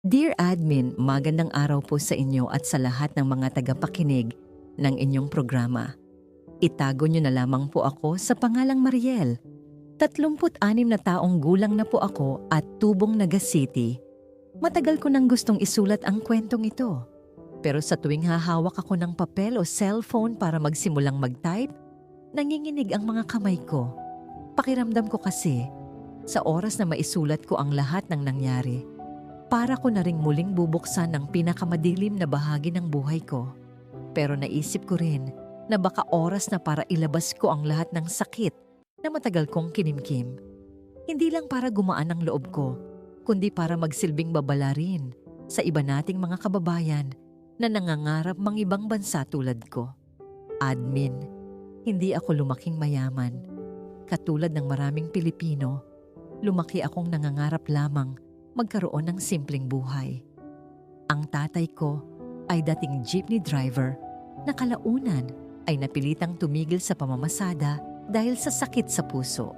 Dear Admin, magandang araw po sa inyo at sa lahat ng mga tagapakinig ng inyong programa. Itago niyo na lamang po ako sa pangalang Mariel. 36 na taong gulang na po ako at tubong Naga City. Matagal ko nang gustong isulat ang kwentong ito. Pero sa tuwing hahawak ako ng papel o cellphone para magsimulang mag-type, nanginginig ang mga kamay ko. Pakiramdam ko kasi, sa oras na maisulat ko ang lahat ng nangyari, para ko na ring muling bubuksan ang pinakamadilim na bahagi ng buhay ko. Pero naisip ko rin na baka oras na para ilabas ko ang lahat ng sakit na matagal kong kinimkim. Hindi lang para gumaan ang loob ko, kundi para magsilbing babala rin sa iba nating mga kababayan na nangangarap ibang bansa tulad ko. Admin, hindi ako lumaking mayaman. Katulad ng maraming Pilipino, lumaki akong nangangarap lamang magkaroon ng simpleng buhay. Ang tatay ko ay dating jeepney driver na kalaunan ay napilitang tumigil sa pamamasada dahil sa sakit sa puso.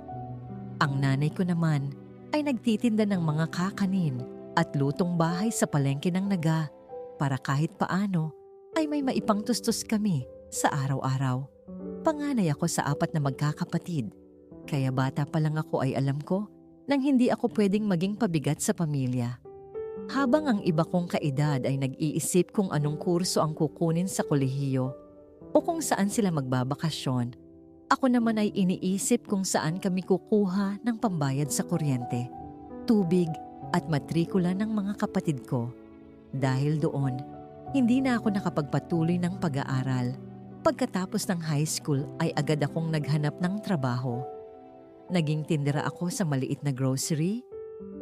Ang nanay ko naman ay nagtitinda ng mga kakanin at lutong bahay sa palengke ng Naga para kahit paano ay may maipangtustos kami sa araw-araw. Panganay ako sa 4 na magkakapatid, kaya bata pa lang ako ay alam ko nang hindi ako pwedeng maging pabigat sa pamilya. Habang ang iba kong kaedad ay nag-iisip kung anong kurso ang kukunin sa kolehiyo o kung saan sila magbabakasyon, ako naman ay iniisip kung saan kami kukuha ng pambayad sa kuryente, tubig at matrikula ng mga kapatid ko. Dahil doon, hindi na ako nakapagpatuloy ng pag-aaral. Pagkatapos ng high school ay agad akong naghanap ng trabaho. Naging tindera ako sa maliit na grocery,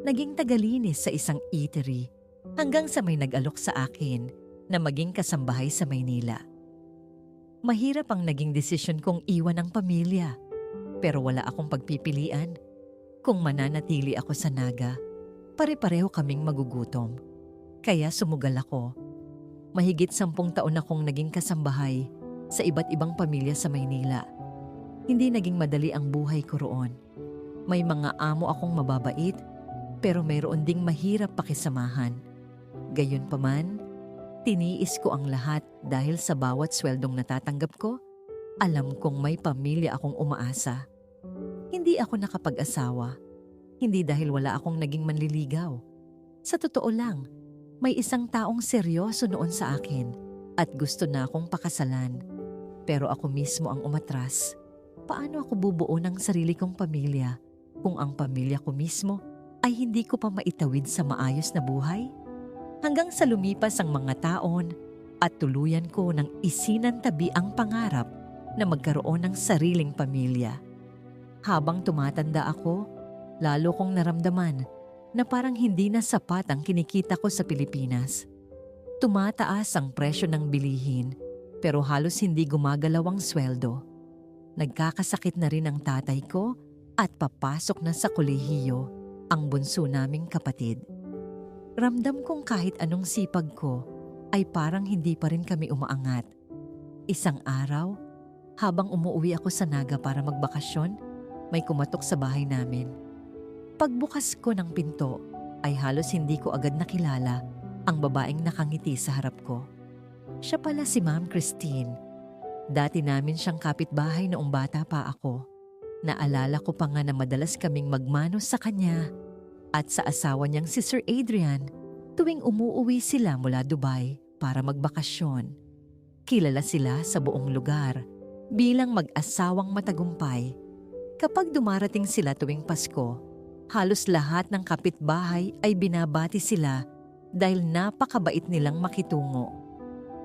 naging tagalinis sa isang eatery, hanggang sa may nag-alok sa akin na maging kasambahay sa Maynila. Mahirap ang naging desisyon kong iwan ang pamilya, pero wala akong pagpipilian. Kung mananatili ako sa Naga, pare-pareho kaming magugutom. Kaya sumugal ako. Mahigit 10 taon akong naging kasambahay sa iba't ibang pamilya sa Maynila. Hindi naging madali ang buhay ko roon. May mga amo akong mababait, pero mayroon ding mahirap pakisamahan. Gayunpaman, tiniis ko ang lahat dahil sa bawat sweldong natatanggap ko, alam kong may pamilya akong umaasa. Hindi ako nakapag-asawa, hindi dahil wala akong naging manliligaw. Sa totoo lang, may isang taong seryoso noon sa akin at gusto na akong pakasalan. Pero ako mismo ang umatras. Paano ako bubuo ng sarili kong pamilya kung ang pamilya ko mismo ay hindi ko pa maitawid sa maayos na buhay? Hanggang sa lumipas ang mga taon at tuluyan ko ng isinantabi ang pangarap na magkaroon ng sariling pamilya. Habang tumatanda ako, lalo kong naramdaman na parang hindi na sapat ang kinikita ko sa Pilipinas. Tumataas ang presyo ng bilihin pero halos hindi gumagalaw ang sweldo. Nagkakasakit na rin ang tatay ko at papasok na sa kolehiyo ang bunso naming kapatid. Ramdam kong kahit anong sipag ko ay parang hindi pa rin kami umaangat. Isang araw, habang umuwi ako sa Naga para magbakasyon, may kumatok sa bahay namin. Pagbukas ko ng pinto ay halos hindi ko agad nakilala ang babaeng nakangiti sa harap ko. Siya pala si Ma'am Christine. Dati namin siyang kapitbahay noong bata pa ako. Naalala ko pa nga na madalas kaming magmanos sa kanya at sa asawa niyang si Sir Adrian tuwing umuuwi sila mula Dubai para magbakasyon. Kilala sila sa buong lugar bilang mag-asawang matagumpay. Kapag dumarating sila tuwing Pasko, halos lahat ng kapitbahay ay binabati sila dahil napakabait nilang makitungo.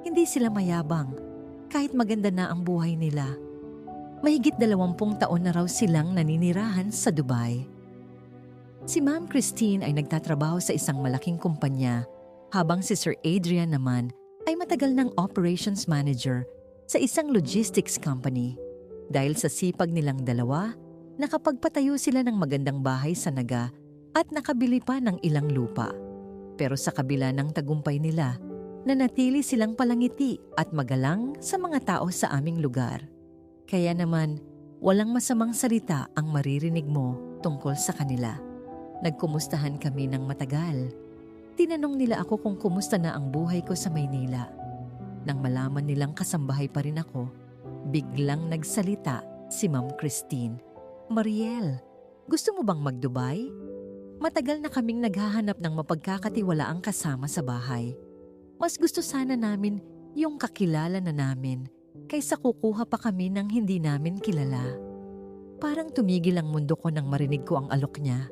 Hindi sila mayabang, kahit maganda na ang buhay nila. Mahigit 20 taon na raw silang naninirahan sa Dubai. Si Ma'am Christine ay nagtatrabaho sa isang malaking kumpanya, habang si Sir Adrian naman ay matagal ng operations manager sa isang logistics company. Dahil sa sipag nilang dalawa, nakapagpatayo sila ng magandang bahay sa Naga at nakabili pa ng ilang lupa. Pero sa kabila ng tagumpay nila, nanatili silang palangiti at magalang sa mga tao sa aming lugar. Kaya naman, walang masamang salita ang maririnig mo tungkol sa kanila. Nagkumustahan kami ng matagal. Tinanong nila ako kung kumusta na ang buhay ko sa Maynila. Nang malaman nilang kasambahay pa rin ako, biglang nagsalita si Ma'am Christine. "Mariel, gusto mo bang mag-Dubai? Matagal na kaming naghahanap ng mapagkakatiwalaang kasama sa bahay. Mas gusto sana namin yung kakilala na namin kaysa kukuha pa kami ng hindi namin kilala." Parang tumigil ang mundo ko nang marinig ko ang alok niya.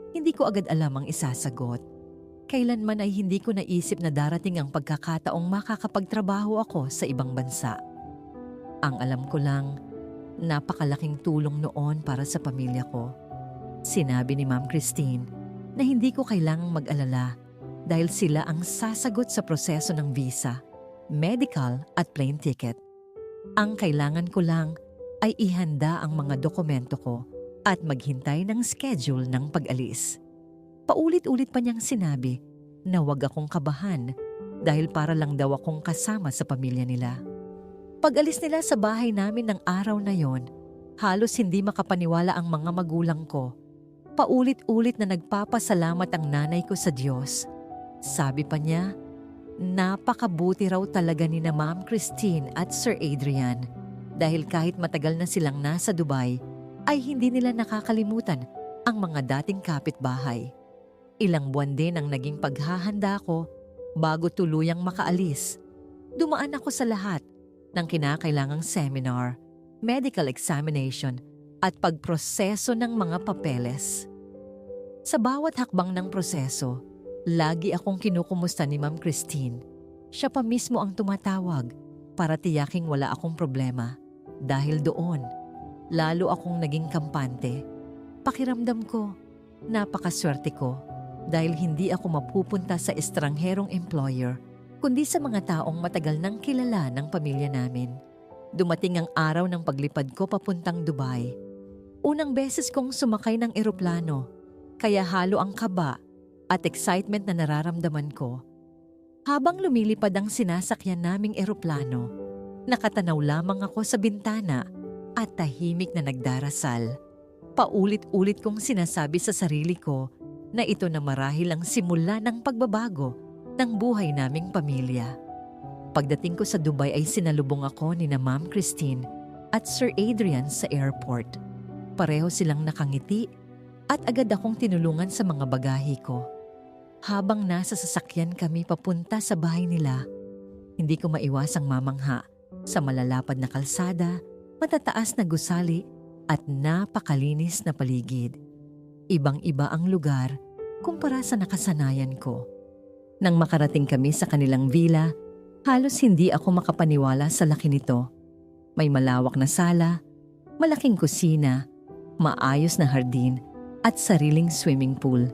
Hindi ko agad alam ang isasagot. Kailanman ay hindi ko naisip na darating ang pagkakataong makakapagtrabaho ako sa ibang bansa. Ang alam ko lang, napakalaking tulong noon para sa pamilya ko. Sinabi ni Ma'am Christine na hindi ko kailangang mag-alala dahil sila ang sasagot sa proseso ng visa, medical at plane ticket. Ang kailangan ko lang ay ihanda ang mga dokumento ko at maghintay ng schedule ng pag-alis. Paulit-ulit pa niyang sinabi na huwag akong kabahan dahil para lang daw akong kasama sa pamilya nila. Pag-alis nila sa bahay namin ng araw na yon, halos hindi makapaniwala ang mga magulang ko. Paulit-ulit na nagpapasalamat ang nanay ko sa Diyos. Sabi pa niya, napakabuti raw talaga ni na Ma'am Christine at Sir Adrian dahil kahit matagal na silang nasa Dubai, ay hindi nila nakakalimutan ang mga dating kapitbahay. Ilang buwan din ang naging paghahanda ko bago tuluyang makaalis. Dumaan ako sa lahat ng kinakailangang seminar, medical examination at pagproseso ng mga papeles. Sa bawat hakbang ng proseso, lagi akong kinukumusta ni Ma'am Christine. Siya pa mismo ang tumatawag para tiyaking wala akong problema. Dahil doon, lalo akong naging kampante. Pakiramdam ko, napakaswerte ko dahil hindi ako mapupunta sa estrangherong employer kundi sa mga taong matagal nang kilala ng pamilya namin. Dumating ang araw ng paglipad ko papuntang Dubai. Unang beses kong sumakay ng eroplano, kaya halo ang kaba at excitement na nararamdaman ko. Habang lumilipad ang sinasakyan naming eroplano, nakatanaw lamang ako sa bintana at tahimik na nagdarasal. Paulit-ulit kong sinasabi sa sarili ko na ito na marahil ang simula ng pagbabago ng buhay naming pamilya. Pagdating ko sa Dubai ay sinalubong ako ni na Ma'am Christine at Sir Adrian sa airport. Pareho silang nakangiti at agad akong tinulungan sa mga bagahe ko. Habang nasa sasakyan kami papunta sa bahay nila, hindi ko maiwasang mamangha sa malalapad na kalsada, matataas na gusali at napakalinis na paligid. Ibang-iba ang lugar kumpara sa nakasanayan ko. Nang makarating kami sa kanilang villa, halos hindi ako makapaniwala sa laki nito. May malawak na sala, malaking kusina, maayos na hardin at sariling swimming pool.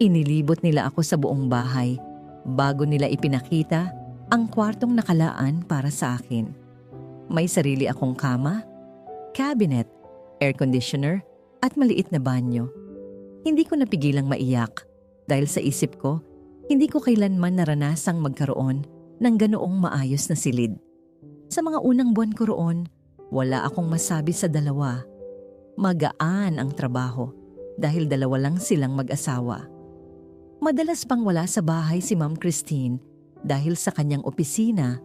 Inilibot nila ako sa buong bahay bago nila ipinakita ang kwartong nakalaan para sa akin. May sarili akong kama, cabinet, air conditioner at maliit na banyo. Hindi ko napigilang maiyak dahil sa isip ko, hindi ko kailanman naranasang magkaroon ng ganoong maayos na silid. Sa mga unang buwan ko roon, wala akong masabi sa dalawa. Magaan ang trabaho dahil dalawa lang silang mag-asawa. Madalas pang wala sa bahay si Ma'am Christine dahil sa kanyang opisina,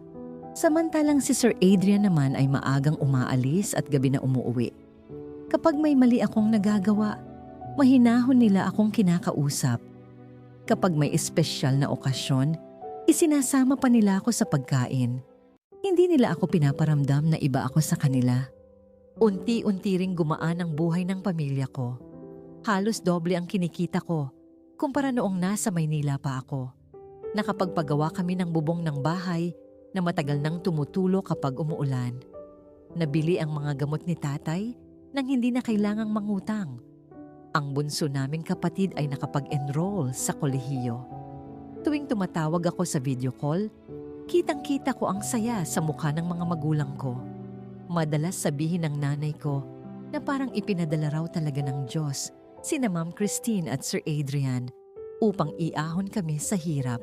samantalang si Sir Adrian naman ay maagang umaalis at gabi na umuuwi. Kapag may mali akong nagagawa, mahinahon nila akong kinakausap. Kapag may espesyal na okasyon, isinasama pa nila ako sa pagkain. Hindi nila ako pinaparamdam na iba ako sa kanila. Unti-unti ring gumaan ang buhay ng pamilya ko. Halos doble ang kinikita ko kumpara noong nasa Maynila pa ako. Nakapagpagawa kami ng bubong ng bahay na matagal nang tumutulo kapag umuulan. Nabili ang mga gamot ni tatay nang hindi na kailangang mangutang. Ang bunso naming kapatid ay nakapag-enroll sa kolehiyo. Tuwing tumatawag ako sa video call, kitang-kita ko ang saya sa mukha ng mga magulang ko. Madalas sabihin ng nanay ko na parang ipinadala raw talaga ng Diyos sina Ma'am Christine at Sir Adrian upang iahon kami sa hirap.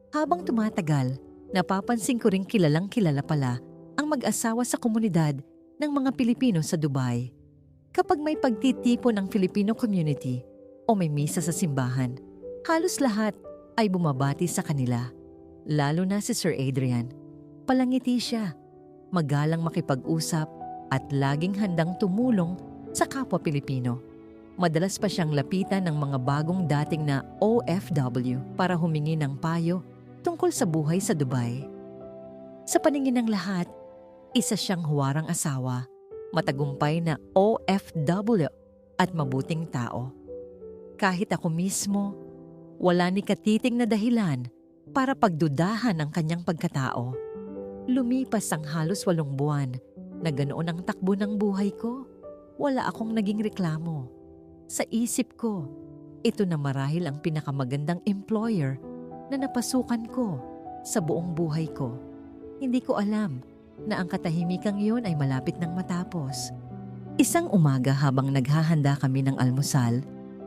Habang tumatagal, napapansin ko ring kilalang-kilala pala ang mag-asawa sa komunidad ng mga Pilipino sa Dubai. Kapag may pagtitipon ng Filipino community o may misa sa simbahan, halos lahat ay bumabati sa kanila, lalo na si Sir Adrian. Palangiti siya, magalang makipag-usap at laging handang tumulong sa kapwa Pilipino. Madalas pa siyang lapitan ng mga bagong dating na OFW para humingi ng payo tungkol sa buhay sa Dubai. Sa paningin ng lahat, isa siyang huwarang asawa, matagumpay na OFW at mabuting tao. Kahit ako mismo, wala ni katiting na dahilan para pagdudahan ang kanyang pagkatao. Lumipas ang halos 8 buwan na ganoon ang takbo ng buhay ko. Wala akong naging reklamo. Sa isip ko, ito na marahil ang pinakamagandang employer na napasukan ko sa buong buhay ko. Hindi ko alam na ang katahimikang iyon ay malapit nang matapos. Isang umaga habang naghahanda kami ng almusal,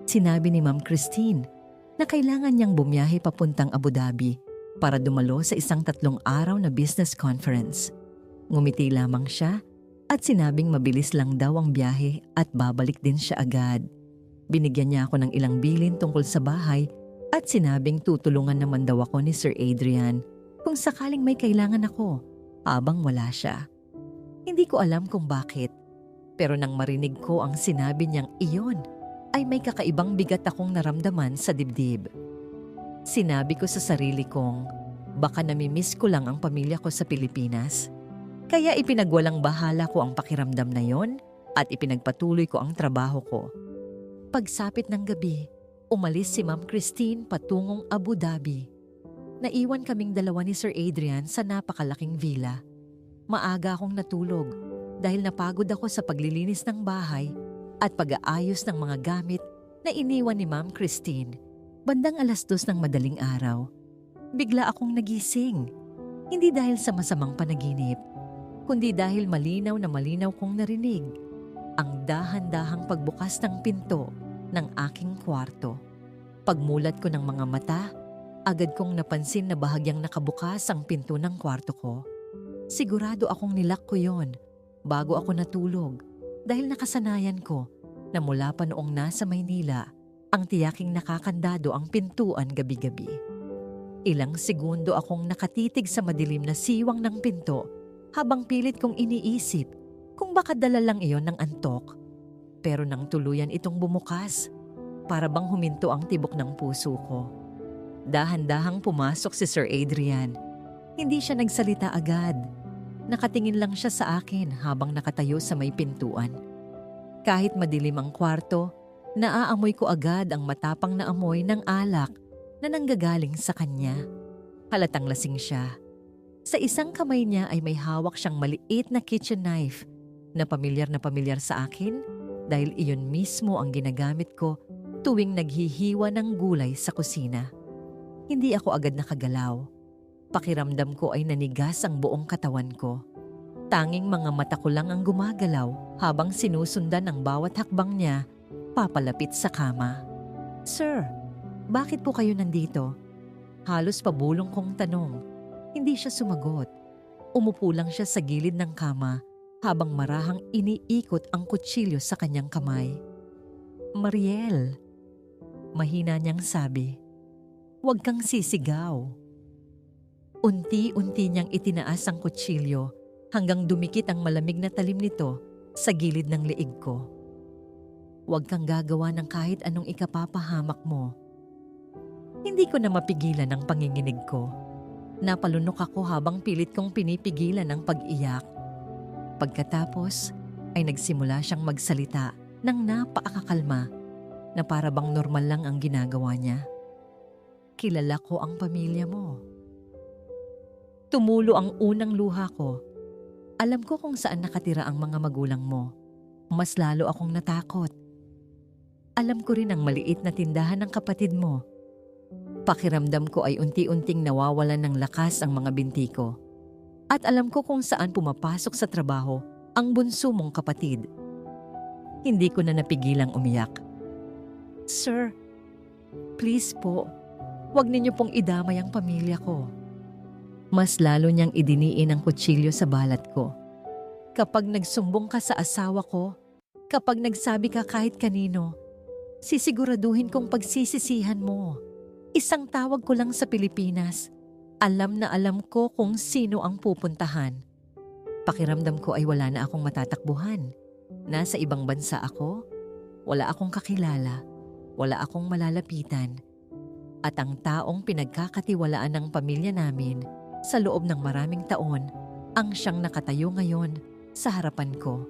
sinabi ni Ma'am Christine na kailangan niyang bumiyahe papuntang Abu Dhabi para dumalo sa isang 3 araw na business conference. Ngumiti lamang siya at sinabing mabilis lang daw ang biyahe at babalik din siya agad. Binigyan niya ako ng ilang bilin tungkol sa bahay at sinabing tutulungan naman daw ako ni Sir Adrian kung sakaling may kailangan ako habang wala siya. Hindi ko alam kung bakit, pero nang marinig ko ang sinabi niyang iyon, ay may kakaibang bigat akong naramdaman sa dibdib. Sinabi ko sa sarili kong baka namimiss ko lang ang pamilya ko sa Pilipinas. Kaya ipinagwalang bahala ko ang pakiramdam na yon at ipinagpatuloy ko ang trabaho ko. Pagsapit ng gabi, umalis si Ma'am Christine patungong Abu Dhabi. Naiwan kaming dalawa ni Sir Adrian sa napakalaking villa. Maaga akong natulog dahil napagod ako sa paglilinis ng bahay at pag-aayos ng mga gamit na iniwan ni Ma'am Christine. Bandang 2:00 ng madaling araw, bigla akong nagising. Hindi dahil sa masamang panaginip, kundi dahil malinaw na malinaw kong narinig ang dahan-dahang pagbukas ng pinto ng aking kwarto. Pagmulat ko ng mga mata, agad kong napansin na bahagyang nakabukas ang pinto ng kwarto ko. Sigurado akong nilak ko yon bago ako natulog dahil nakasanayan ko na mula pa noong nasa Maynila ang tiyaking nakakandado ang pintuan gabi-gabi. Ilang segundo akong nakatitig sa madilim na siwang ng pinto habang pilit kong iniisip kung baka dala lang iyon ng antok. Pero nang tuluyan itong bumukas, para bang huminto ang tibok ng puso ko. Dahan-dahang pumasok si Sir Adrian. Hindi siya nagsalita agad. Nakatingin lang siya sa akin habang nakatayo sa may pintuan. Kahit madilim ang kwarto, naaamoy ko agad ang matapang na amoy ng alak na nanggagaling sa kanya. Halatang lasing siya. Sa isang kamay niya ay may hawak siyang maliit na kitchen knife na pamilyar sa akin dahil iyon mismo ang ginagamit ko tuwing naghihiwa ng gulay sa kusina. Hindi ako agad nakagalaw. Pakiramdam ko ay nanigas ang buong katawan ko. Tanging mga mata ko lang ang gumagalaw habang sinusundan ang bawat hakbang niya papalapit sa kama. "Sir, bakit po kayo nandito?" Halos pabulong kong tanong. Hindi siya sumagot. Umupo lang siya sa gilid ng kama habang marahang iniikot ang kutsilyo sa kanyang kamay. "Mariel," mahina niyang sabi, "huwag kang sisigaw." Unti-unti niyang itinaas ang kutsilyo hanggang dumikit ang malamig na talim nito sa gilid ng leeg ko. "Huwag kang gagawa ng kahit anong ikapapahamak mo." Hindi ko na mapigilan ang panginginig ko. Napalunok ako habang pilit kong pinipigilan ang pag-iyak. Pagkatapos ay nagsimula siyang magsalita ng napakakalma na para bang normal lang ang ginagawa niya. "Kilala ko ang pamilya mo." Tumulo ang unang luha ko. Alam ko kung saan nakatira ang mga magulang mo. Mas lalo akong natakot. Alam ko rin ang maliit na tindahan ng kapatid mo. Pakiramdam ko ay unti-unting nawawalan ng lakas ang mga binti ko. At alam ko kung saan pumapasok sa trabaho ang bunso mong kapatid. Hindi ko na napigilang umiyak. "Sir, please po, huwag ninyo pong idamay ang pamilya ko." Mas lalo niyang idiniin ang kutsilyo sa balat ko. "Kapag nagsumbong ka sa asawa ko, kapag nagsabi ka kahit kanino, sisiguraduhin kong pagsisisihan mo. Isang tawag ko lang sa Pilipinas. Alam na alam ko kung sino ang pupuntahan. Pakiramdam ko ay wala na akong matatakbuhan. Nasa ibang bansa ako, wala akong kakilala, wala akong malalapitan. At ang taong pinagkakatiwalaan ng pamilya namin sa loob ng maraming taon ang siyang nakatayo ngayon sa harapan ko.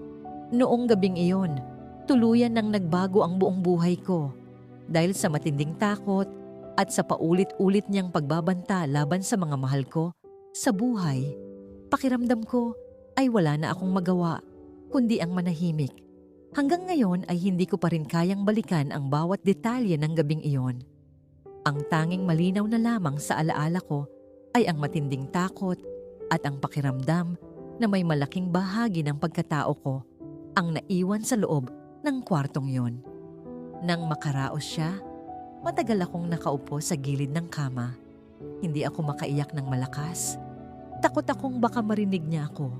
Noong gabing iyon, tuluyan nang nagbago ang buong buhay ko dahil sa matinding takot at sa paulit-ulit niyang pagbabanta laban sa mga mahal ko sa buhay. Pakiramdam ko ay wala na akong magawa kundi ang manahimik. Hanggang ngayon ay hindi ko pa rin kayang balikan ang bawat detalye ng gabing iyon. Ang tanging malinaw na lamang sa alaala ko ay ang matinding takot at ang pakiramdam na may malaking bahagi ng pagkatao ko ang naiwan sa loob ng kwartong yon. Nang makaraos siya, matagal akong nakaupo sa gilid ng kama. Hindi ako makaiyak ng malakas. Takot akong baka marinig niya ako.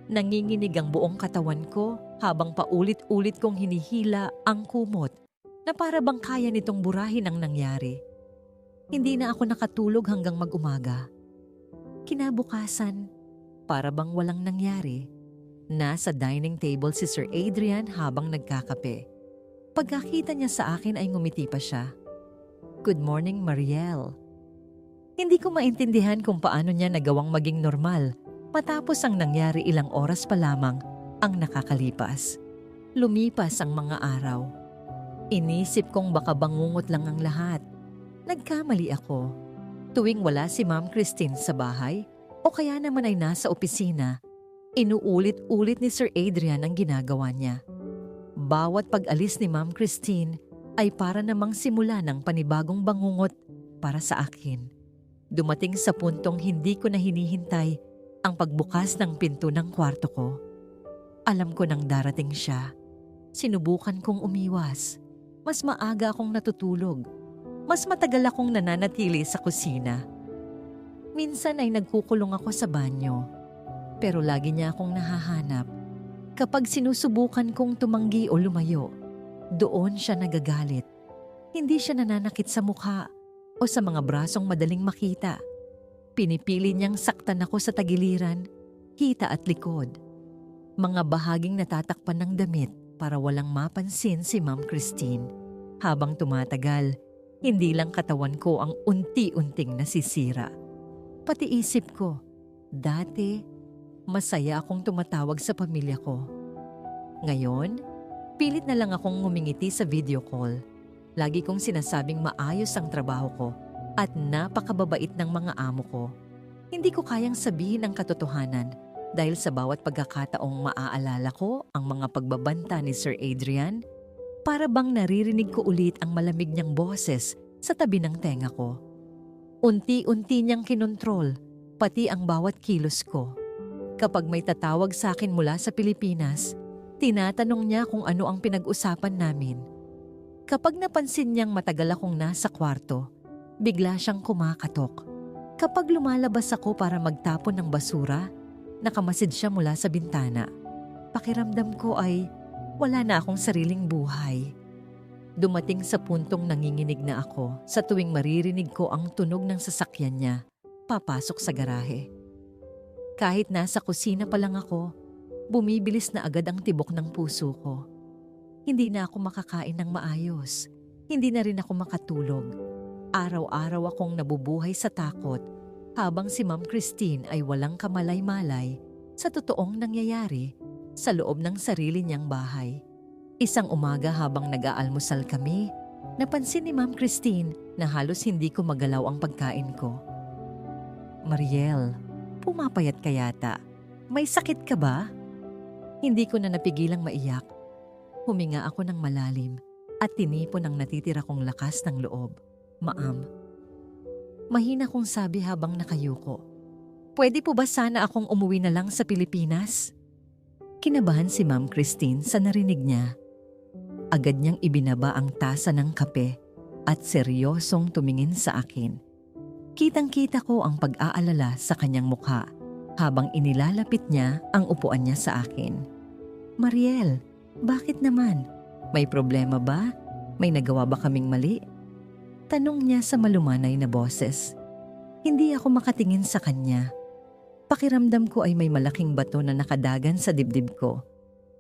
Nanginginig ang buong katawan ko habang paulit-ulit kong hinihila ang kumot na para bang kaya nitong burahin ang nangyari. Hindi na ako nakatulog hanggang mag-umaga. Kinabukasan, para bang walang nangyari, nasa dining table si Sir Adrian habang nagkakape. Pagkakita niya sa akin ay ngumiti pa siya. "Good morning, Mariel." Hindi ko maintindihan kung paano niya nagawang maging normal matapos ang nangyari ilang oras pa lamang ang nakakalipas. Lumipas ang mga araw. Inisip kong baka bangungot lang ang lahat. Nagkamali ako. Tuwing wala si Ma'am Christine sa bahay o kaya naman ay nasa opisina, inuulit-ulit ni Sir Adrian ang ginagawa niya. Bawat pag-alis ni Ma'am Christine ay para namang simula ng panibagong bangungot para sa akin. Dumating sa puntong hindi ko na hinihintay ang pagbukas ng pinto ng kwarto ko. Alam ko nang darating siya. Sinubukan kong umiwas. Mas maaga akong natutulog. Mas matagal akong nananatili sa kusina. Minsan ay nagkukulong ako sa banyo. Pero lagi niya akong nahahanap. Kapag sinusubukan kong tumanggi o lumayo, doon siya nagagalit. Hindi siya nananakit sa mukha o sa mga brasong madaling makita. Pinipili niyang saktan ako sa tagiliran, hita at likod. Mga bahaging natatakpan ng damit para walang mapansin si Ma'am Christine. Habang tumatagal, hindi lang katawan ko ang unti-unting nasisira. Pati isip ko, dati, masaya akong tumatawag sa pamilya ko. Ngayon, pilit na lang akong ngumingiti sa video call. Lagi kong sinasabing maayos ang trabaho ko at napakababait ng mga amo ko. Hindi ko kayang sabihin ang katotohanan dahil sa bawat pagkakataong maaalala ko ang mga pagbabanta ni Sir Adrian, para bang naririnig ko ulit ang malamig niyang boses sa tabi ng tenga ko. Unti-unti niyang kinontrol, pati ang bawat kilos ko. Kapag may tatawag sa akin mula sa Pilipinas, tinatanong niya kung ano ang pinag-usapan namin. Kapag napansin niyang matagal akong nasa kwarto, bigla siyang kumakatok. Kapag lumalabas ako para magtapon ng basura, nakamasid siya mula sa bintana. Pakiramdam ko ay wala na akong sariling buhay. Dumating sa puntong nanginginig na ako sa tuwing maririnig ko ang tunog ng sasakyan niya papasok sa garahe. Kahit nasa kusina pa lang ako, bumibilis na agad ang tibok ng puso ko. Hindi na ako makakain ng maayos. Hindi na rin ako makatulog. Araw-araw akong nabubuhay sa takot habang si Ma'am Christine ay walang kamalay-malay sa totoong nangyayari sa loob ng sarili niyang bahay. Isang umaga habang nag-aalmusal kami, napansin ni Ma'am Christine na halos hindi ko magalaw ang pagkain ko. "Mariel, pumapayat ka yata. May sakit ka ba?" Hindi ko na napigilang maiyak. Huminga ako ng malalim at tinipon ang natitira kong lakas ng loob. "Ma'am." Mahina kong sabi habang nakayuko. "Pwede po ba sana akong umuwi na lang sa Pilipinas?" Kinabahan si Ma'am Christine sa narinig niya. Agad niyang ibinaba ang tasa ng kape at seryosong tumingin sa akin. Kitang-kita ko ang pag-aalala sa kanyang mukha habang inilalapit niya ang upuan niya sa akin. "Mariel, bakit naman? May problema ba? May nagawa ba kaming mali?" Tanong niya sa malumanay na boses. Hindi ako makatingin sa kanya. Pakiramdam ko ay may malaking bato na nakadagan sa dibdib ko.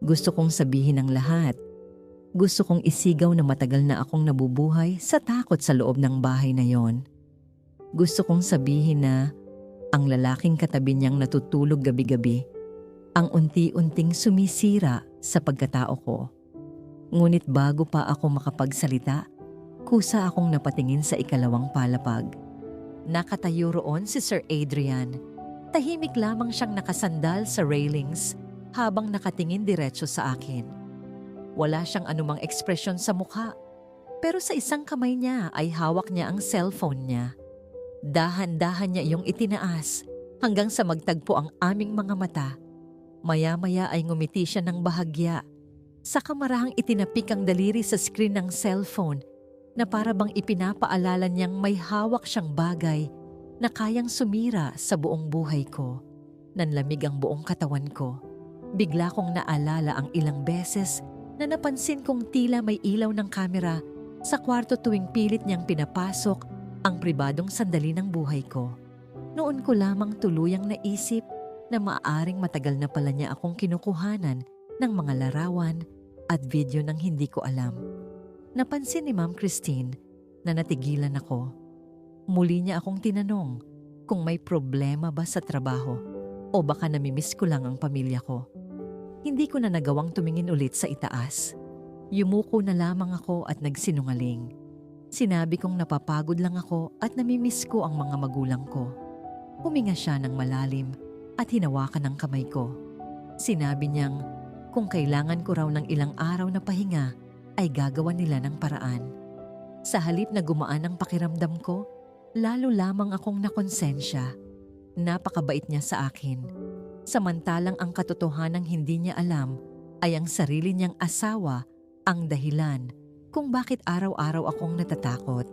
Gusto kong sabihin ang lahat. Gusto kong isigaw na matagal na akong nabubuhay sa takot sa loob ng bahay na yon. Gusto kong sabihin na ang lalaking katabi niyang natutulog gabi-gabi, ang unti-unting sumisira sa pagkatao ko. Ngunit bago pa ako makapagsalita, kusa akong napatingin sa ikalawang palapag. Nakatayo roon si Sir Adrian. Tahimik lamang siyang nakasandal sa railings habang nakatingin diretso sa akin. Wala siyang anumang ekspresyon sa mukha, pero sa isang kamay niya ay hawak niya ang cellphone niya. Dahan-dahan niya iyong itinaas hanggang sa magtagpo ang aming mga mata. Maya-maya ay ngumiti siya ng bahagya. Sa kamarahang itinapik ang daliri sa screen ng cellphone na para bang ipinapaalala niyang may hawak siyang bagay na kayang sumira sa buong buhay ko. Nanlamig ang buong katawan ko. Bigla kong naalala ang ilang beses na napansin kong tila may ilaw ng kamera sa kwarto tuwing pilit niyang pinapasok ang pribadong sandali ng buhay ko. Noon ko lamang tuluyang naisip na maaaring matagal na pala niya akong kinukuhanan ng mga larawan at video ng hindi ko alam. Napansin ni Ma'am Christine na natigilan ako. Muli niya akong tinanong kung may problema ba sa trabaho o baka namimiss ko lang ang pamilya ko. Hindi ko na nagawang tumingin ulit sa itaas. Yumuko na lamang ako at nagsinungaling. Sinabi kong napapagod lang ako at namimiss ko ang mga magulang ko. Huminga siya ng malalim at hinawakan ang kamay ko. Sinabi niyang kung kailangan ko raw ng ilang araw na pahinga ay gagawa nila ng paraan. Sa halip na gumaan ang pakiramdam ko, lalo lamang akong nakonsensya. Napakabait niya sa akin. Samantalang ang katotohanang hindi niya alam ay ang sarili niyang asawa ang dahilan kung bakit araw-araw akong natatakot.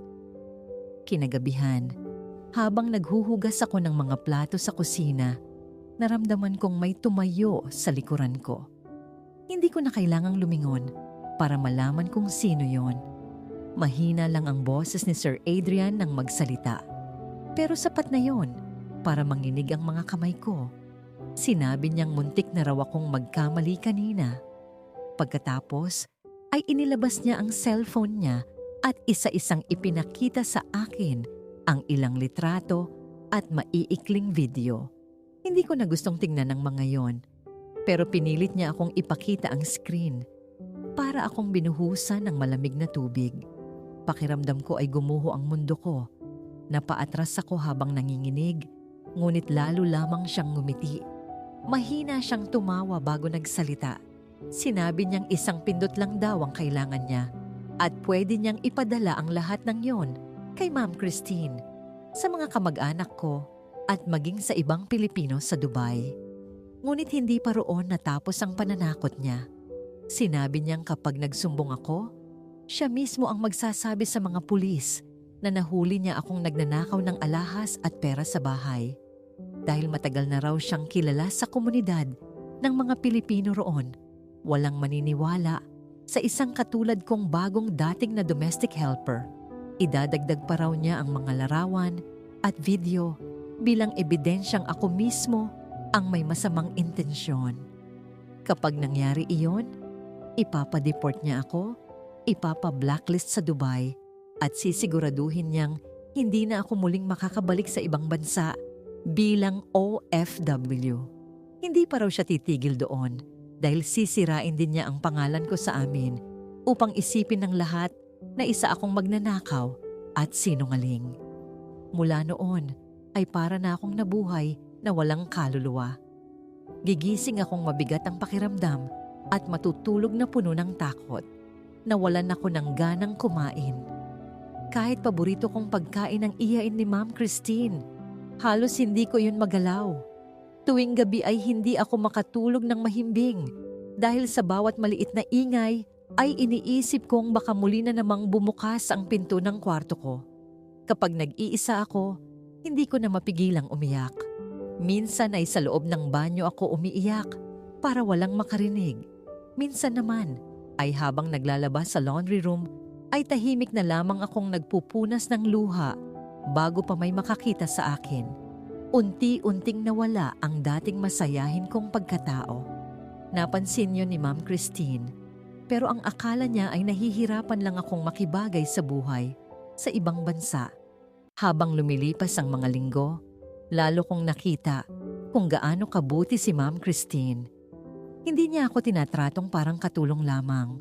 Kinagabihan, habang naghuhugas ako ng mga plato sa kusina, naramdaman kong may tumayo sa likuran ko. Hindi ko na kailangang lumingon para malaman kung sino yon. Mahina lang ang boses ni Sir Adrian nang magsalita. Pero sapat na yon para manginig ang mga kamay ko. Sinabi niyang muntik na raw akong magkamali kanina. Pagkatapos ay inilabas niya ang cellphone niya at isa-isang ipinakita sa akin ang ilang litrato at maiikling video. Hindi ko na gustong tingnan ng mga yon, pero pinilit niya akong ipakita ang screen para akong binuhusan ng malamig na tubig. Pakiramdam ko ay gumuho ang mundo ko. Napaatras ako habang nanginginig, ngunit lalo lamang siyang ngumiti. Mahina siyang tumawa bago nagsalita. Sinabi niyang isang pindot lang daw ang kailangan niya at pwede niyang ipadala ang lahat ng yon kay Ma'am Christine, sa mga kamag-anak ko at maging sa ibang Pilipino sa Dubai. Ngunit hindi pa roon natapos ang pananakot niya. Sinabi niyang kapag nagsumbong ako, siya mismo ang magsasabi sa mga pulis na nahuli niya akong nagnanakaw ng alahas at pera sa bahay. Dahil matagal na raw siyang kilala sa komunidad ng mga Pilipino roon, walang maniniwala sa isang katulad kong bagong dating na domestic helper. Idadagdag pa raw niya ang mga larawan at video bilang ebidensyang ako mismo ang may masamang intensyon. Kapag nangyari iyon, ipapadeport niya ako, ipapa-blacklist sa Dubai at sisiguraduhin niyang hindi na ako muling makakabalik sa ibang bansa bilang OFW. Hindi pa raw siya titigil doon dahil sisirain din niya ang pangalan ko sa amin upang isipin ng lahat na isa akong magnanakaw at sinungaling. Mula noon ay para na akong nabuhay na walang kaluluwa. Gigising akong mabigat ang pakiramdam at matutulog na puno ng takot. Nawalan ako ng ganang kumain. Kahit paborito kong pagkain ang iyain ni Ma'am Christine, halos hindi ko yun magalaw. Tuwing gabi ay hindi ako makatulog ng mahimbing dahil sa bawat maliit na ingay ay iniisip kong baka muli na namang bumukas ang pinto ng kwarto ko. Kapag nag-iisa ako, hindi ko na mapigilang umiyak. Minsan ay sa loob ng banyo ako umiiyak para walang makarinig. Minsan naman ay habang naglalaba sa laundry room ay tahimik na lamang akong nagpupunas ng luha bago pa may makakita sa akin. Unti-unting nawala ang dating masayahin kong pagkatao. Napansin yun ni Ma'am Christine, pero ang akala niya ay nahihirapan lang akong makibagay sa buhay sa ibang bansa. Habang lumilipas ang mga linggo, lalo kong nakita kung gaano kabuti si Ma'am Christine. Hindi niya ako tinatratong parang katulong lamang.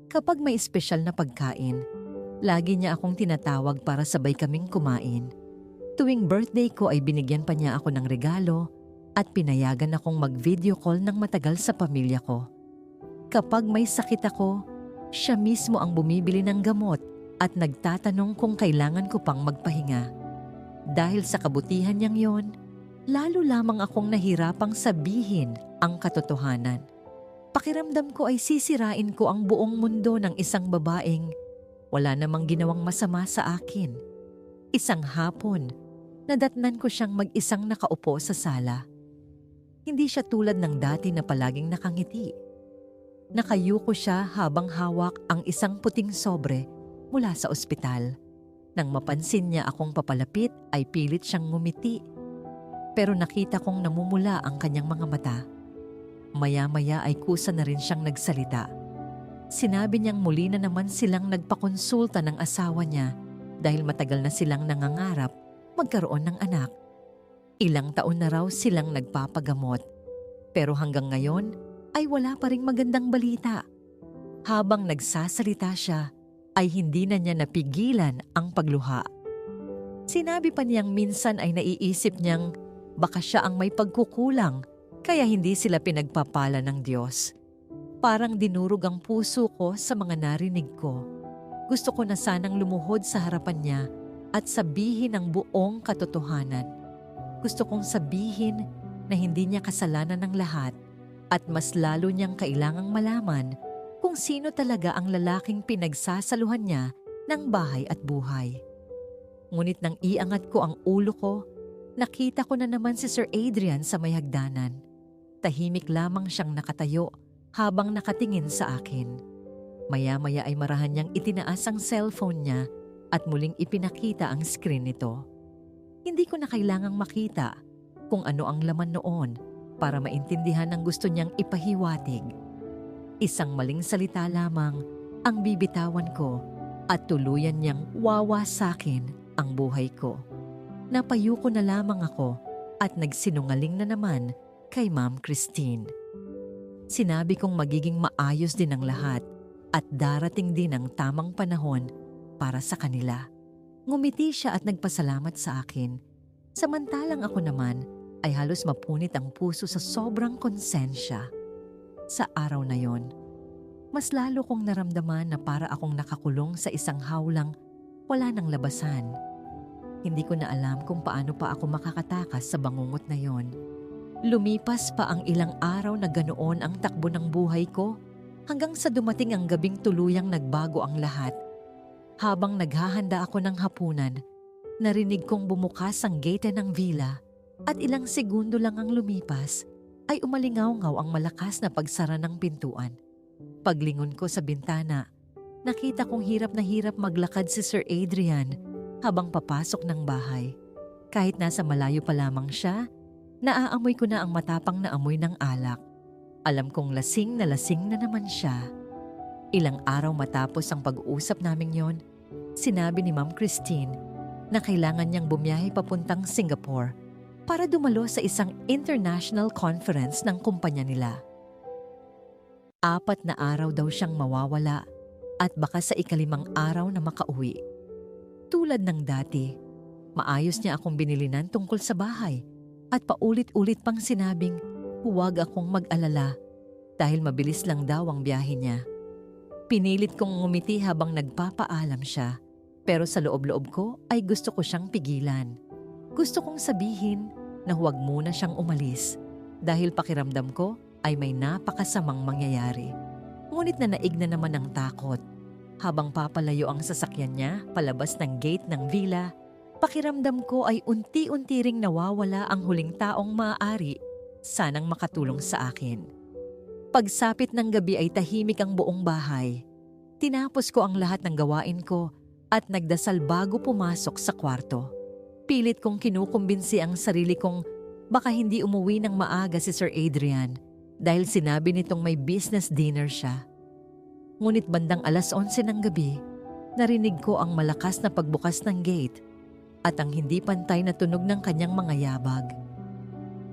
Kapag may espesyal na pagkain, lagi niya akong tinatawag para sabay kaming kumain. Tuwing birthday ko ay binigyan pa niya ako ng regalo at pinayagan akong mag-video call ng matagal sa pamilya ko. Kapag may sakit ako, siya mismo ang bumibili ng gamot at nagtatanong kung kailangan ko pang magpahinga. Dahil sa kabutihan niyang yon, lalo lamang akong nahirapang sabihin ang katotohanan. Pakiramdam ko ay sisirain ko ang buong mundo ng isang babaeng wala namang ginawang masama sa akin. Isang hapon, nadatnan ko siyang mag-isang nakaupo sa sala. Hindi siya tulad ng dati na palaging nakangiti. Nakayuko siya habang hawak ang isang puting sobre mula sa ospital. Nang mapansin niya akong papalapit ay pilit siyang ngumiti. Pero nakita kong namumula ang kanyang mga mata. Maya-maya ay kusa na rin siyang nagsalita. Sinabi niyang muli na naman silang nagpakonsulta ng asawa niya dahil matagal na silang nangangarap magkaroon ng anak. Ilang taon na raw silang nagpapagamot. Pero hanggang ngayon ay wala pa ring magandang balita. Habang nagsasalita siya, ay hindi na niya napigilan ang pagluha. Sinabi pa niyang minsan ay naiisip niyang baka siya ang may pagkukulang kaya hindi sila pinagpapala ng Diyos. Parang dinurog ang puso ko sa mga narinig ko. Gusto ko na sanang lumuhod sa harapan niya at sabihin ang buong katotohanan. Gusto kong sabihin na hindi niya kasalanan ng lahat at mas lalo niyang kailangang malaman kung sino talaga ang lalaking pinagsasaluhan niya ng bahay at buhay. Ngunit nang iangat ko ang ulo ko, nakita ko na naman si Sir Adrian sa may hagdanan. Tahimik lamang siyang nakatayo habang nakatingin sa akin. Maya-maya ay marahan niyang itinaas ang cellphone niya at muling ipinakita ang screen nito. Hindi ko na kailangang makita kung ano ang laman noon para maintindihan ang gusto niyang ipahiwatig. Isang maling salita lamang ang bibitawan ko at tuluyan niyang wawasakin ang buhay ko. Napayuko na lamang ako at nagsinungaling na naman kay Ma'am Christine. Sinabi kong magiging maayos din ang lahat at darating din ang tamang panahon para sa kanila. Ngumiti siya at nagpasalamat sa akin. Samantalang ako naman ay halos mapunit ang puso sa sobrang konsensya. Sa araw na yon, mas lalo kong naramdaman na para akong nakakulong sa isang hawlang wala nang labasan. Hindi ko na alam kung paano pa ako makakatakas sa bangungot na yon. Lumipas pa ang ilang araw na ganoon ang takbo ng buhay ko hanggang sa dumating ang gabing tuluyang nagbago ang lahat. Habang naghahanda ako ng hapunan, narinig kong bumukas ang gate ng villa at ilang segundo lang ang lumipas ay umalingaw-ngaw ang malakas na pagsara ng pintuan. Paglingon ko sa bintana, nakita kong hirap na hirap maglakad si Sir Adrian habang papasok ng bahay. Kahit nasa malayo pa lamang siya, naaamoy ko na ang matapang na amoy ng alak. Alam kong lasing na naman siya. Ilang araw matapos ang pag-uusap naming yon, sinabi ni Ma'am Christine na kailangan niyang bumiyahe papuntang Singapore para dumalo sa isang international conference ng kumpanya nila. 4 na araw daw siyang mawawala at baka sa ika-5 araw na makauwi. Tulad ng dati, maayos niya akong binilinan tungkol sa bahay at paulit-ulit pang sinabing huwag akong mag-alala dahil mabilis lang daw ang biyahe niya. Pinilit kong ngumiti habang nagpapaalam siya, pero sa loob-loob ko ay gusto ko siyang pigilan. Gusto kong sabihin na huwag muna siyang umalis dahil pakiramdam ko ay may napakasamang mangyayari. Ngunit nanaig na naman ang takot. Habang papalayo ang sasakyan niya palabas ng gate ng villa, pakiramdam ko ay unti-unti ring nawawala ang huling taong maaari sanang makatulong sa akin. Pagsapit ng gabi ay tahimik ang buong bahay. Tinapos ko ang lahat ng gawain ko at nagdasal bago pumasok sa kwarto. Pilit kong kinukumbinsi ang sarili kong baka hindi umuwi ng maaga si Sir Adrian dahil sinabi nitong may business dinner siya. Ngunit bandang 11:00 ng gabi, narinig ko ang malakas na pagbukas ng gate at ang hindi pantay na tunog ng kanyang mga yabag.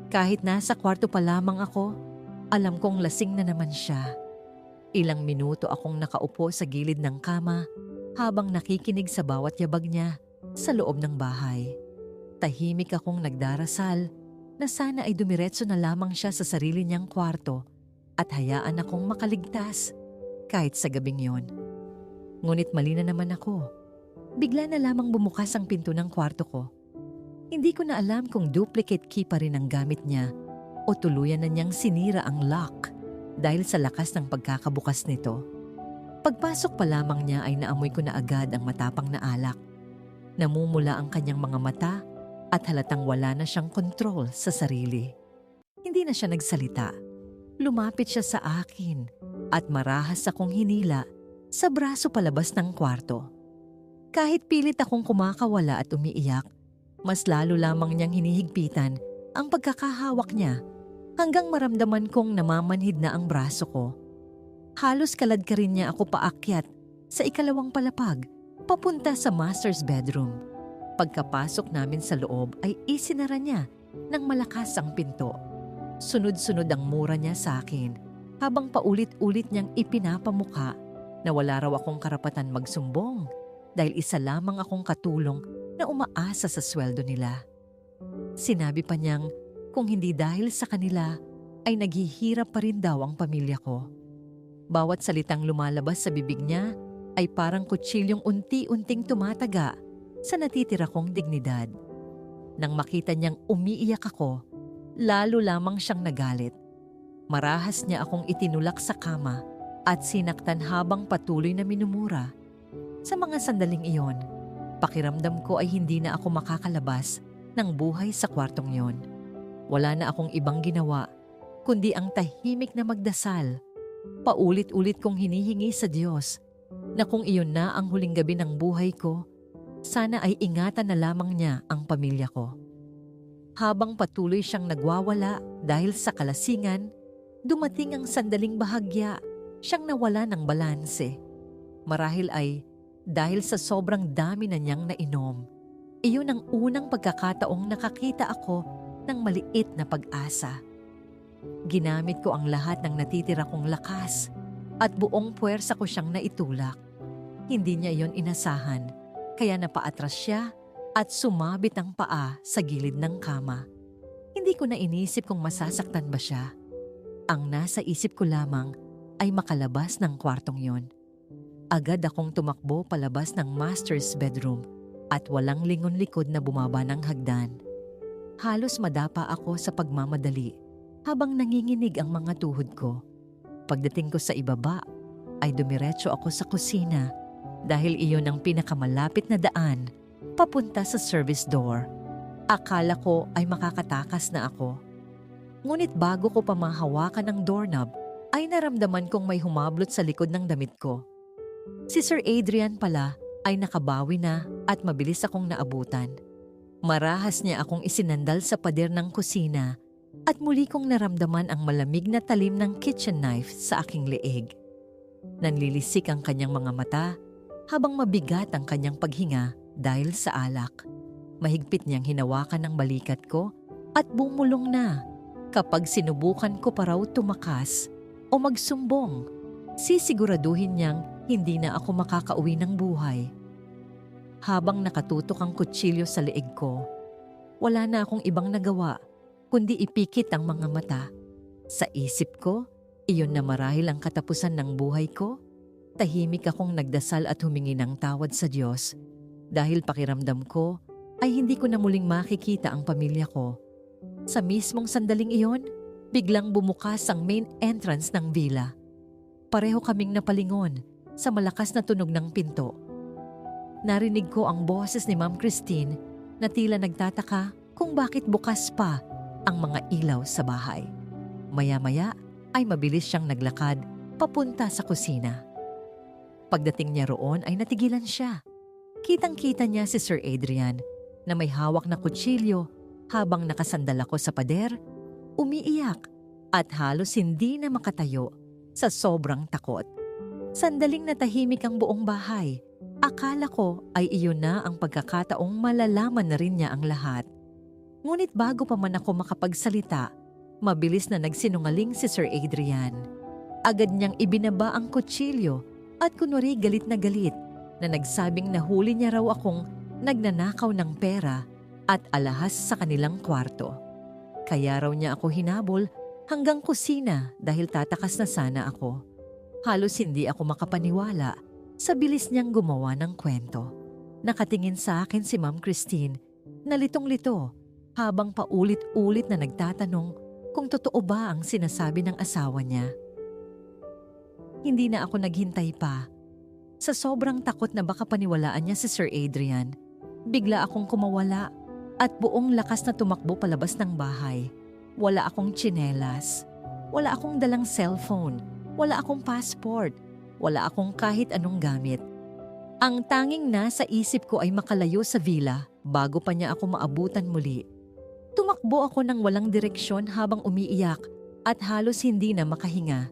Kahit nasa kwarto pa lamang ako, alam kong lasing na naman siya. Ilang minuto akong nakaupo sa gilid ng kama habang nakikinig sa bawat yabag niya sa loob ng bahay. Tahimik akong nagdarasal na sana ay dumiretso na lamang siya sa sarili niyang kwarto at hayaan akong makaligtas kahit sa gabing yon. Ngunit mali na naman ako. Bigla na lamang bumukas ang pinto ng kwarto ko. Hindi ko na alam kung duplicate key pa rin ang gamit niya o tuluyan na niyang sinira ang lock dahil sa lakas ng pagkakabukas nito. Pagpasok pa lamang niya ay naamoy ko na agad ang matapang na alak. Namumula ang kanyang mga mata at halatang wala na siyang kontrol sa sarili. Hindi na siya nagsalita. Lumapit siya sa akin at marahas akong hinila sa braso palabas ng kwarto. Kahit pilit akong kumakawala at umiiyak, mas lalo lamang niyang hinihigpitan ang pagkakahawak niya hanggang maramdaman kong namamanhid na ang braso ko. Halos kalad ka rin niya ako paakyat sa ikalawang palapag papunta sa master's bedroom. Pagkapasok namin sa loob ay isinara niya ng malakas ang pinto. Sunod-sunod ang mura niya sa akin habang paulit-ulit niyang ipinapamukha na wala raw akong karapatan magsumbong dahil isa lamang akong katulong na umaasa sa sweldo nila. Sinabi pa niyang kung hindi dahil sa kanila ay naghihirap pa rin daw ang pamilya ko. Bawat salitang lumalabas sa bibig niya ay parang kutsilyong unti-unting tumataga sa natitira kong dignidad. Nang makita niyang umiiyak ako, lalo lamang siyang nagalit. Marahas niya akong itinulak sa kama at sinaktan habang patuloy na minumura. Sa mga sandaling iyon, pakiramdam ko ay hindi na ako makakalabas ng buhay sa kwartong yon. Wala na akong ibang ginawa, kundi ang tahimik na magdasal. Paulit-ulit kong hinihingi sa Diyos na kung iyon na ang huling gabi ng buhay ko, sana ay ingatan na lamang niya ang pamilya ko. Habang patuloy siyang nagwawala dahil sa kalasingan, dumating ang sandaling bahagya, siyang nawala ng balanse. Marahil ay dahil sa sobrang dami na niyang nainom. Iyon ang unang pagkakataong nakakita ako ng maliit na pag-asa. Ginamit ko ang lahat ng natitira kong lakas at buong puwersa ko siyang naitulak. Hindi niya iyon inasahan, kaya napaatras siya at sumabit ang paa sa gilid ng kama. Hindi ko na inisip kung masasaktan ba siya. Ang nasa isip ko lamang ay makalabas ng kwartong yon. Agad akong tumakbo palabas ng master's bedroom at walang lingon-likod na bumaba ng hagdan. Halos madapa ako sa pagmamadali habang nanginginig ang mga tuhod ko. Pagdating ko sa ibaba, ay dumiretso ako sa kusina dahil iyon ang pinakamalapit na daan papunta sa service door. Akala ko ay makakatakas na ako. Ngunit bago ko pa mahawakan ang doorknob, ay naramdaman kong may humablot sa likod ng damit ko. Si Sir Adrian pala ay nakabawi na at mabilis akong naabutan. Marahas niya akong isinandal sa pader ng kusina at muli kong naramdaman ang malamig na talim ng kitchen knife sa aking leeg. Nanlilisik ang kanyang mga mata habang mabigat ang kanyang paghinga dahil sa alak. Mahigpit niyang hinawakan ang balikat ko at bumulong na. Kapag sinubukan ko pa raw tumakas o magsumbong, sisiguraduhin niyang hindi na ako makakauwi ng buhay. Habang nakatutok ang kutsilyo sa leeg ko, wala na akong ibang nagawa kundi ipikit ang mga mata. Sa isip ko, iyon na marahil ang katapusan ng buhay ko. Tahimik akong nagdasal at humingi ng tawad sa Diyos dahil pakiramdam ko ay hindi ko na muling makikita ang pamilya ko. Sa mismong sandaling iyon, biglang bumukas ang main entrance ng villa. Pareho kaming napalingon sa malakas na tunog ng pinto. Narinig ko ang boses ni Ma'am Christine na tila nagtataka kung bakit bukas pa ang mga ilaw sa bahay. Maya-maya ay mabilis siyang naglakad papunta sa kusina. Pagdating niya roon ay natigilan siya. Kitang-kita niya si Sir Adrian na may hawak na kutsilyo habang nakasandal ako sa pader, umiiyak at halos hindi na makatayo sa sobrang takot. Sandaling natahimik ang buong bahay. Akala ko ay iyon na ang pagkakataong malalaman na rin niya ang lahat. Ngunit bago pa man ako makapagsalita, mabilis na nagsinungaling si Sir Adrian. Agad niyang ibinaba ang kutsilyo at kunwari galit na nagsabing nahuli niya raw akong nagnanakaw ng pera at alahas sa kanilang kwarto. Kaya raw niya ako hinabol hanggang kusina dahil tatakas na sana ako. Halos hindi ako makapaniwala sa bilis niyang gumawa ng kwento. Nakatingin sa akin si Ma'am Christine na litong-lito habang paulit-ulit na nagtatanong kung totoo ba ang sinasabi ng asawa niya. Hindi na ako naghintay pa. Sa sobrang takot na baka paniwalaan niya si Sir Adrian, bigla akong kumawala at buong lakas na tumakbo palabas ng bahay. Wala akong tsinelas, wala akong dalang cellphone, wala akong passport, wala akong kahit anong gamit. Ang tanging nasa isip ko ay makalayo sa villa bago pa niya ako maabutan muli. Tumakbo ako ng walang direksyon habang umiiyak at halos hindi na makahinga.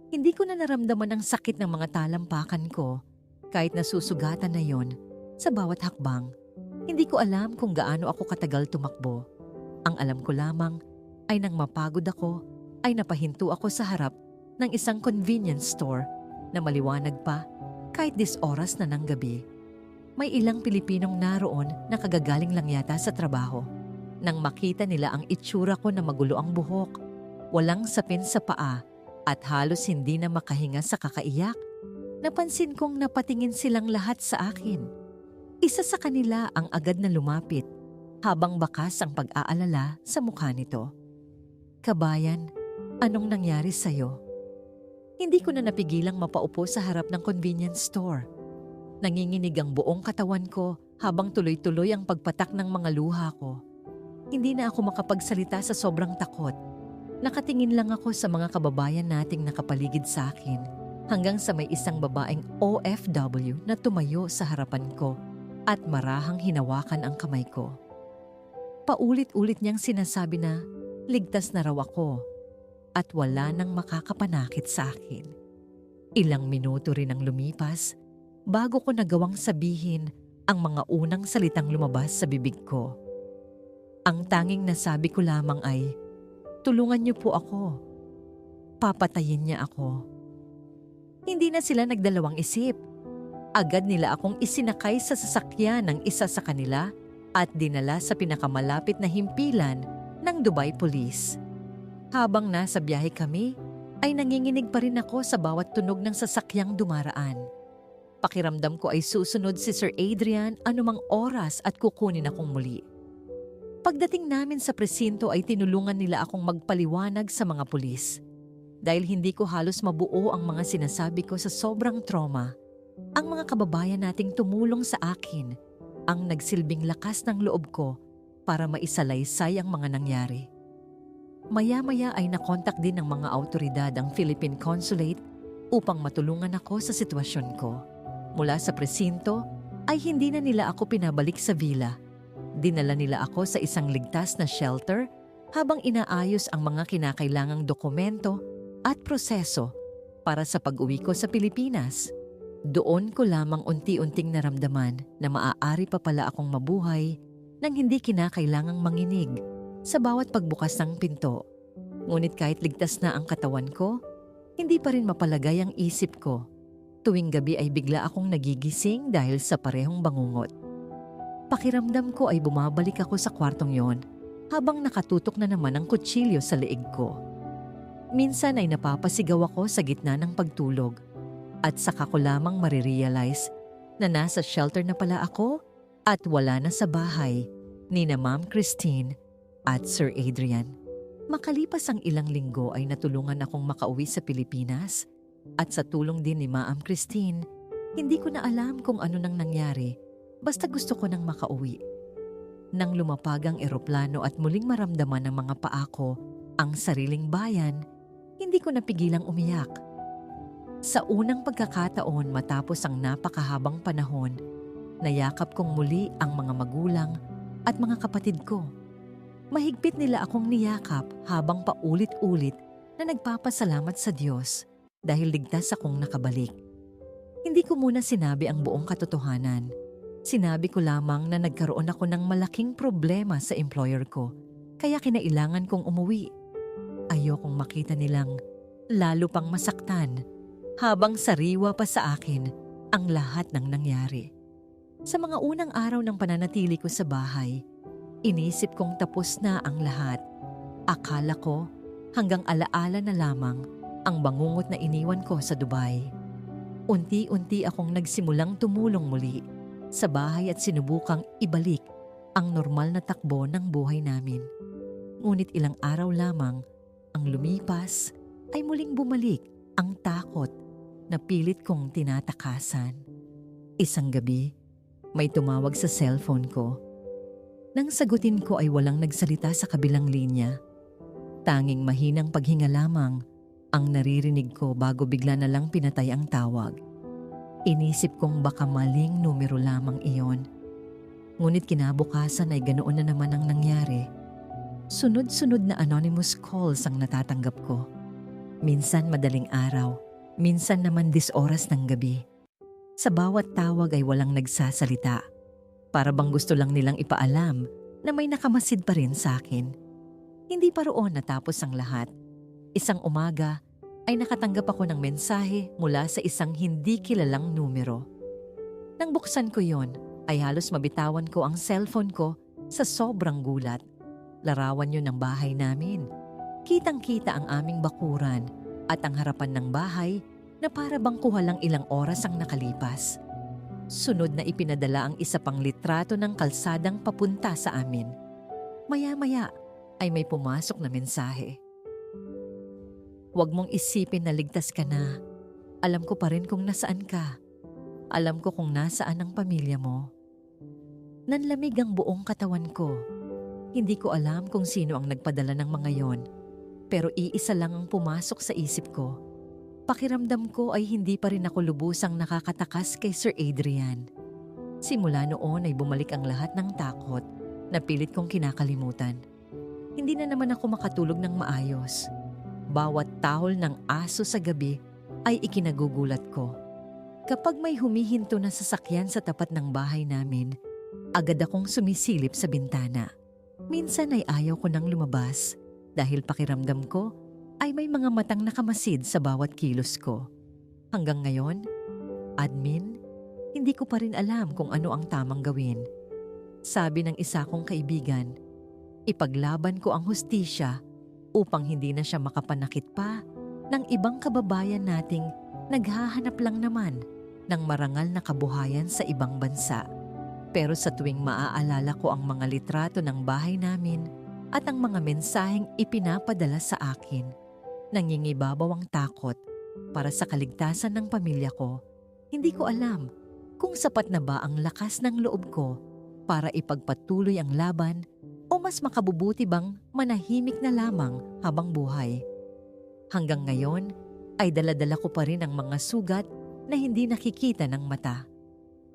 Hindi ko na naramdaman ang sakit ng mga talampakan ko kahit nasusugatan na yon sa bawat hakbang. Hindi ko alam kung gaano ako katagal tumakbo. Ang alam ko lamang ay nang mapagod ako ay napahinto ako sa harap ng isang convenience store na maliwanag pa kahit 10 oras na ng gabi. May ilang Pilipinong naroon na kagagaling lang yata sa trabaho. Nang makita nila ang itsura ko na magulo ang buhok, walang sapin sa paa at halos hindi na makahinga sa kakaiyak, napansin kong napatingin silang lahat sa akin. Isa sa kanila ang agad na lumapit habang bakas ang pag-aalala sa mukha nito. "Kabayan, anong nangyari sa'yo?" Hindi ko na napigilang mapaupo sa harap ng convenience store. Nanginginig ang buong katawan ko habang tuloy-tuloy ang pagpatak ng mga luha ko. Hindi na ako makapagsalita sa sobrang takot. Nakatingin lang ako sa mga kababayan nating nakapaligid sa akin hanggang sa may isang babaeng OFW na tumayo sa harapan ko at marahang hinawakan ang kamay ko. Paulit-ulit niyang sinasabi na ligtas na raw ako at wala nang makakapanakit sa akin. Ilang minuto rin ang lumipas bago ko nagawang sabihin ang mga unang salitang lumabas sa bibig ko. Ang tanging nasabi ko lamang ay, "Tulungan niyo po ako. Papatayin niya ako." Hindi na sila nagdalawang isip. Agad nila akong isinakay sa sasakyan ng isa sa kanila at dinala sa pinakamalapit na himpilan ng Dubai Police. Habang nasa biyahe kami, ay nanginginig pa rin ako sa bawat tunog ng sasakyang dumaraan. Pakiramdam ko ay susunod si Sir Adrian anumang oras at kukunin akong muli. Pagdating namin sa presinto ay tinulungan nila akong magpaliwanag sa mga pulis. Dahil hindi ko halos mabuo ang mga sinasabi ko sa sobrang trauma, ang mga kababayan nating tumulong sa akin ang nagsilbing lakas ng loob ko para maisalaysay ang mga nangyari. Maya-maya ay nakontak din ng mga awtoridad ang Philippine Consulate upang matulungan ako sa sitwasyon ko. Mula sa presinto ay hindi na nila ako pinabalik sa villa. Dinala nila ako sa isang ligtas na shelter habang inaayos ang mga kinakailangang dokumento at proseso para sa pag-uwi ko sa Pilipinas. Doon ko lamang unti-unting naramdaman na maaari pa pala akong mabuhay nang hindi kinakailangang manginig sa bawat pagbukas ng pinto. Ngunit kahit ligtas na ang katawan ko, hindi pa rin mapalagay ang isip ko. Tuwing gabi ay bigla akong nagigising dahil sa parehong bangungot. Pakiramdam ko ay bumabalik ako sa kwartong yon habang nakatutok na naman ang kutsilyo sa leeg ko. Minsan ay napapasigaw ako sa gitna ng pagtulog at saka ko lamang marirealize na nasa shelter na pala ako at wala na sa bahay ni na Ma'am Christine at Sir Adrian. Makalipas ang ilang linggo ay natulungan akong makauwi sa Pilipinas at sa tulong din ni Ma'am Christine, hindi ko na alam kung ano nang nangyari. Basta gusto ko nang makauwi. Nang lumapag ang eroplano at muling maramdaman ng mga paa ko ang sariling bayan, hindi ko napigilang umiyak. Sa unang pagkakataon matapos ang napakahabang panahon, nayakap kong muli ang mga magulang at mga kapatid ko. Mahigpit nila akong niyakap habang paulit-ulit na nagpapasalamat sa Diyos dahil ligtas akong nakabalik. Hindi ko muna sinabi ang buong katotohanan. Sinabi ko lamang na nagkaroon ako ng malaking problema sa employer ko, kaya kinailangan kong umuwi. Ayokong makita nilang lalo pang masaktan habang sariwa pa sa akin ang lahat ng nangyari. Sa mga unang araw ng pananatili ko sa bahay, inisip kong tapos na ang lahat. Akala ko hanggang alaala na lamang ang bangungot na iniwan ko sa Dubai. Unti-unti akong nagsimulang tumulong muli sa bahay at sinubukang ibalik ang normal na takbo ng buhay namin. Ngunit ilang araw lamang ang lumipas ay muling bumalik ang takot na pilit kong tinatakasan. Isang gabi, may tumawag sa cellphone ko. Nang sagutin ko ay walang nagsalita sa kabilang linya. Tanging mahinang paghinga lamang ang naririnig ko bago bigla na lang pinatay ang tawag. Inisip kong baka maling numero lamang iyon. Ngunit kinabukasan ay ganoon na naman ang nangyari. Sunod-sunod na anonymous calls ang natatanggap ko. Minsan madaling araw, minsan naman 10 oras ng gabi. Sa bawat tawag ay walang nagsasalita. Para bang gusto lang nilang ipaalam na may nakamasid pa rin sa akin. Hindi pa roon natapos ang lahat. Isang umaga ay nakatanggap ako ng mensahe mula sa isang hindi kilalang numero. Nang buksan ko yon, ay halos mabitawan ko ang cellphone ko sa sobrang gulat. Larawan yun ng bahay namin. Kitang-kita ang aming bakuran at ang harapan ng bahay na para bang kuha lang ilang oras ang nakalipas. Sunod na ipinadala ang isa pang litrato ng kalsadang papunta sa amin. Maya-maya ay may pumasok na mensahe. Huwag mong isipin na ligtas ka na. Alam ko pa rin kung nasaan ka. Alam ko kung nasaan ang pamilya mo. Nanlamig ang buong katawan ko. Hindi ko alam kung sino ang nagpadala ng mga yon, pero iisa lang ang pumasok sa isip ko. Pakiramdam ko ay hindi pa rin ako lubusang nakakatakas kay Sir Adrian. Simula noon ay bumalik ang lahat ng takot na pilit kong kinakalimutan. Hindi na naman ako makatulog ng maayos. Bawat tahol ng aso sa gabi ay ikinagugulat ko. Kapag may humihinto na sasakyan sa tapat ng bahay namin, agad akong sumisilip sa bintana. Minsan ay ayaw ko nang lumabas dahil pakiramdam ko ay may mga matang nakamasid sa bawat kilos ko. Hanggang ngayon, admin, hindi ko pa rin alam kung ano ang tamang gawin. Sabi ng isa kong kaibigan, ipaglaban ko ang hustisya upang hindi na siya makapanakit pa ng ibang kababayan nating naghahanap lang naman ng marangal na kabuhayan sa ibang bansa. Pero sa tuwing maaalala ko ang mga litrato ng bahay namin at ang mga mensaheng ipinapadala sa akin, nangingibabaw ang takot para sa kaligtasan ng pamilya ko. Hindi ko alam kung sapat na ba ang lakas ng loob ko para ipagpatuloy ang laban o mas makabubuti bang manahimik na lamang habang buhay. Hanggang ngayon ay dala-dala ko pa rin ang mga sugat na hindi nakikita ng mata.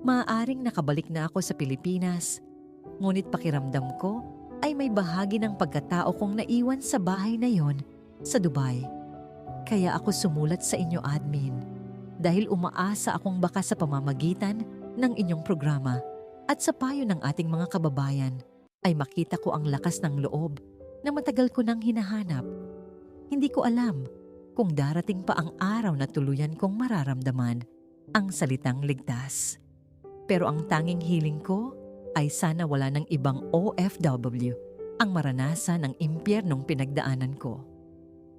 Maaaring nakabalik na ako sa Pilipinas, ngunit pakiramdam ko ay may bahagi ng pagkatao kong naiwan sa bahay na yon sa Dubai. Kaya ako sumulat sa inyo, admin, dahil umaasa akong baka sa pamamagitan ng inyong programa at sa payo ng ating mga kababayan ay makita ko ang lakas ng loob na matagal ko nang hinahanap. Hindi ko alam kung darating pa ang araw na tuluyan kong mararamdaman ang salitang ligtas. Pero ang tanging hiling ko ay sana wala ng ibang OFW ang maranasan ng impyernong pinagdaanan ko.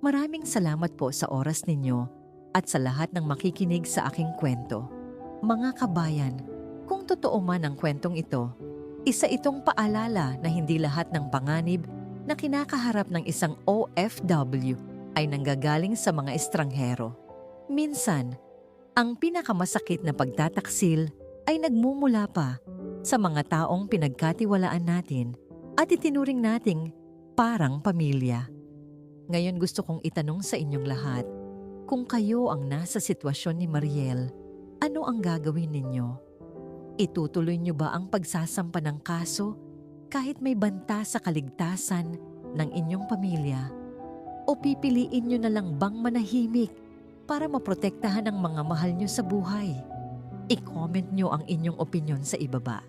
Maraming salamat po sa oras ninyo at sa lahat ng makikinig sa aking kwento. Mga kabayan, kung totoo man ang kwentong ito, isa itong paalala na hindi lahat ng panganib na kinakaharap ng isang OFW ay nanggagaling sa mga estranghero. Minsan, ang pinakamasakit na pagtataksil ay nagmumula pa sa mga taong pinagkatiwalaan natin at itinuring nating parang pamilya. Ngayon gusto kong itanong sa inyong lahat, Kung kayo ang nasa sitwasyon ni Mariel, ano ang gagawin ninyo? Itutuloy niyo ba ang pagsasampa ng kaso kahit may banta sa kaligtasan ng inyong pamilya? O pipiliin niyo na lang bang manahimik para maprotektahan ang mga mahal niyo sa buhay? I-comment niyo ang inyong opinyon sa ibaba.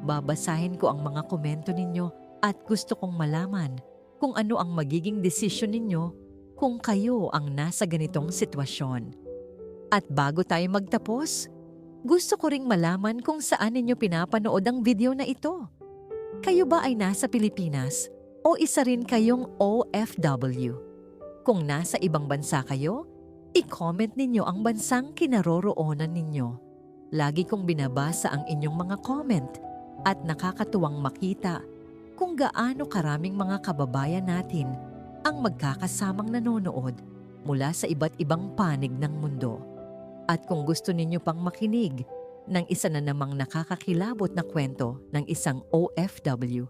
Babasahin ko ang mga komento ninyo at gusto kong malaman kung ano ang magiging desisyon ninyo kung kayo ang nasa ganitong sitwasyon. At bago tayo magtapos, gusto ko ring malaman kung saan ninyo pinapanood ang video na ito. Kayo ba ay nasa Pilipinas o isa rin kayong OFW? Kung nasa ibang bansa kayo, i-comment ninyo ang bansang kinaroroonan ninyo. Lagi kong binabasa ang inyong mga comment at nakakatuwang makita kung gaano karaming mga kababayan natin ang magkakasamang nanonood mula sa iba't ibang panig ng mundo. At kung gusto ninyo pang makinig ng isa na namang nakakakilabot na kwento ng isang OFW,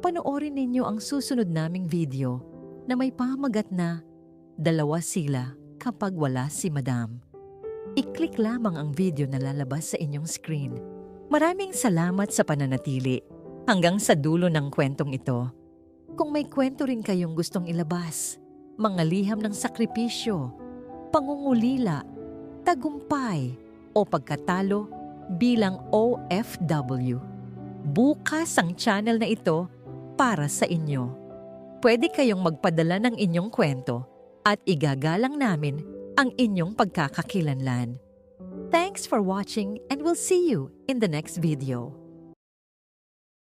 panoorin ninyo ang susunod naming video na may pamagat na "Dalawa sila kapag wala si Madam." I-click lamang ang video na lalabas sa inyong screen. Maraming salamat sa pananatili hanggang sa dulo ng kwentong ito. Kung may kwento rin kayong gustong ilabas, mga liham ng sakripisyo, pangungulila, tagumpay o pagkatalo bilang OFW, bukas ang channel na ito para sa inyo. Pwede kayong magpadala ng inyong kwento at igagalang namin ang inyong pagkakakilanlan. Thanks for watching and we'll see you in the next video.